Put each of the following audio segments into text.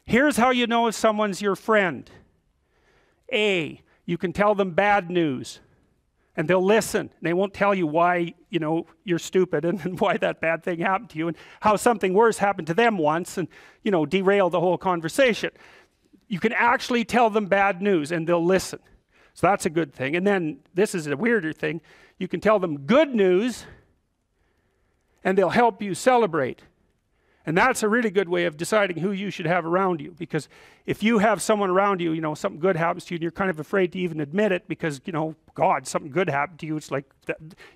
Here's how you know if someone's your friend. A, you can tell them bad news and they'll listen. They won't tell you why, you know, you're stupid and why that bad thing happened to you and how something worse happened to them once and, you know, derail the whole conversation. You can actually tell them bad news and they'll listen. So that's a good thing. And then this is a weirder thing. You can tell them good news and they'll help you celebrate. And that's a really good way of deciding who you should have around you, because if you have someone around you, you know, something good happens to you and you're kind of afraid to even admit it because, you know, God, something good happened to you, it's like,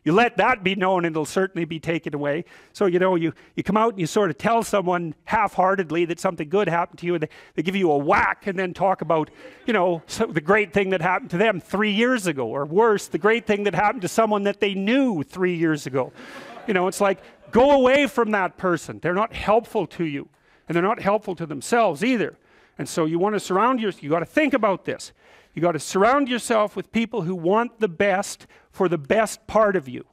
you let that be known and it'll certainly be taken away. So, you know, you come out and you sort of tell someone half-heartedly that something good happened to you and they give you a whack and then talk about, you know, the great thing that happened to them 3 years ago, or worse, the great thing that happened to someone that they knew 3 years ago. You know, it's like, go away from that person. They're not helpful to you, and they're not helpful to themselves either. And so you want to surround yourself, you got to think about this. You got to surround yourself with people who want the best for the best part of you.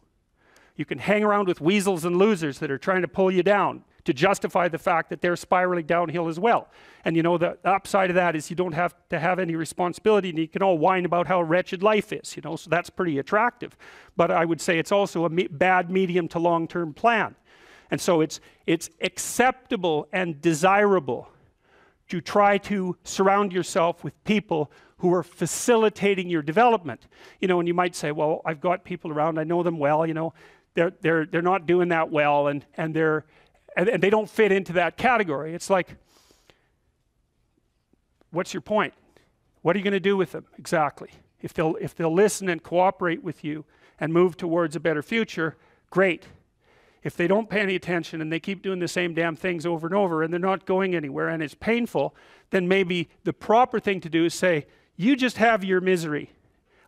You can hang around with weasels and losers that are trying to pull you down to justify the fact that they're spiraling downhill as well. And you know, the upside of that is you don't have to have any responsibility and you can all whine about how wretched life is, you know, so that's pretty attractive. But I would say it's also a bad medium to long-term plan. And so it's acceptable and desirable to try to surround yourself with people who are facilitating your development. You know, and you might say, well, I've got people around, I know them well, you know, they're not doing that well and they don't fit into that category. It's like, what's your point? What are you going to do with them exactly? If they'll listen and cooperate with you and move towards a better future, great. If they don't pay any attention and they keep doing the same damn things over and over and they're not going anywhere and it's painful, then maybe the proper thing to do is say, you just have your misery.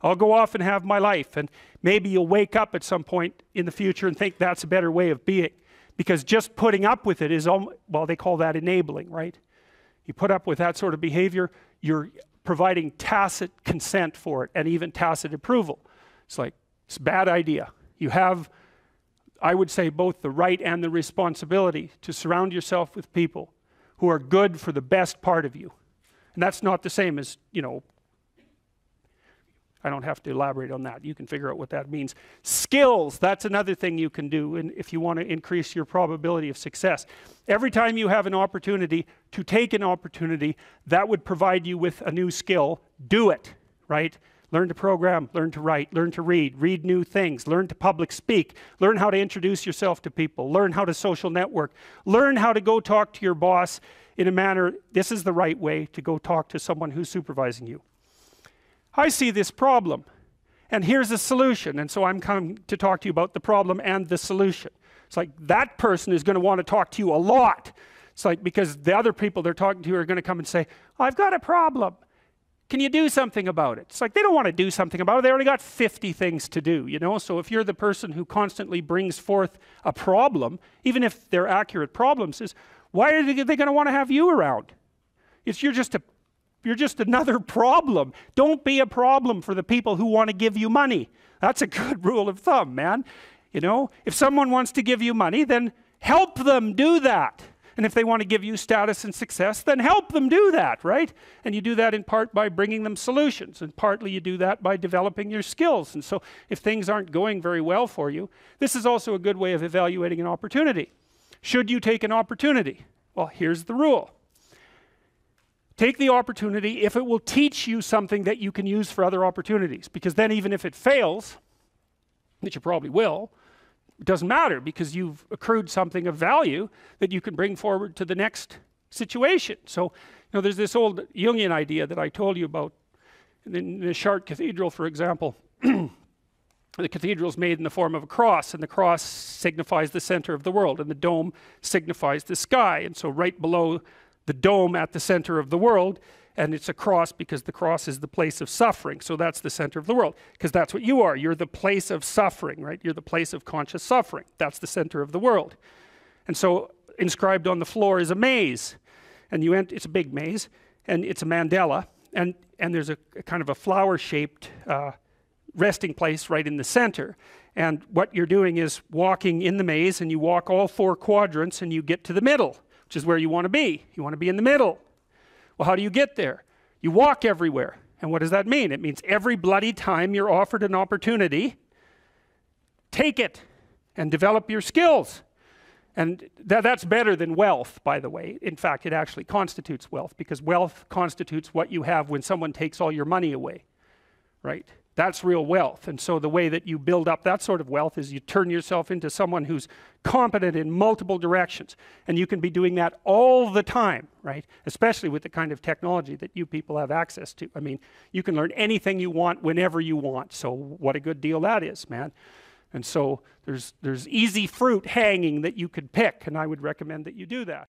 I'll go off and have my life. And maybe you'll wake up at some point in the future and think that's a better way of being. Because just putting up with it is, well, they call that enabling, right? You put up with that sort of behavior, you're providing tacit consent for it and even tacit approval. It's like, it's a bad idea. You have, I would say, both the right and the responsibility to surround yourself with people who are good for the best part of you. And that's not the same as, you know, I don't have to elaborate on that. You can figure out what that means. Skills, that's another thing you can do if you want to increase your probability of success. Every time you have an opportunity to take an opportunity that would provide you with a new skill, do it, right? Learn to program, learn to write, learn to read new things, learn to public speak, learn how to introduce yourself to people, learn how to social network, learn how to go talk to your boss in a manner, this is the right way to go talk to someone who's supervising you. I see this problem, and here's a solution, and so I'm coming to talk to you about the problem and the solution. It's like that person is going to want to talk to you a lot. It's like, because the other people they're talking to are going to come and say, I've got a problem. Can you do something about it? It's like they don't want to do something about it. They already got 50 things to do, you know? So if you're the person who constantly brings forth a problem, even if they're accurate problems, is why are they going to want to have you around? You're just another problem. Don't be a problem for the people who want to give you money. That's a good rule of thumb, man. You know, if someone wants to give you money, then help them do that. And if they want to give you status and success, then help them do that, right? And you do that in part by bringing them solutions, and partly you do that by developing your skills. And so if things aren't going very well for you, this is also a good way of evaluating an opportunity. Should you take an opportunity? Well, here's the rule. Take the opportunity if it will teach you something that you can use for other opportunities. Because then even if it fails, which it probably will, it doesn't matter because you've accrued something of value that you can bring forward to the next situation. So, you know, there's this old Jungian idea that I told you about. In the Chartres Cathedral, for example, the cathedral is made in the form of a cross, and the cross signifies the center of the world, and the dome signifies the sky. And so right below the dome at the center of the world, and it's a cross because the cross is the place of suffering. So that's the center of the world, because that's what you are. You're the place of suffering, right? You're the place of conscious suffering. That's the center of the world. And so inscribed on the floor is a maze, and it's a big maze, and it's a mandala, and there's a kind of a flower-shaped resting place right in the center. And what you're doing is walking in the maze, and you walk all 4 quadrants, and you get to the middle, which is where you want to be. You want to be in the middle. Well, how do you get there? You walk everywhere. And what does that mean? It means every bloody time you're offered an opportunity, take it and develop your skills. And that's better than wealth, by the way. In fact, it actually constitutes wealth, because wealth constitutes what you have when someone takes all your money away, right? That's real wealth. And so the way that you build up that sort of wealth is you turn yourself into someone who's competent in multiple directions. And you can be doing that all the time, right? Especially with the kind of technology that you people have access to. I mean, you can learn anything you want whenever you want. So what a good deal that is, man. And so there's easy fruit hanging that you could pick, and I would recommend that you do that.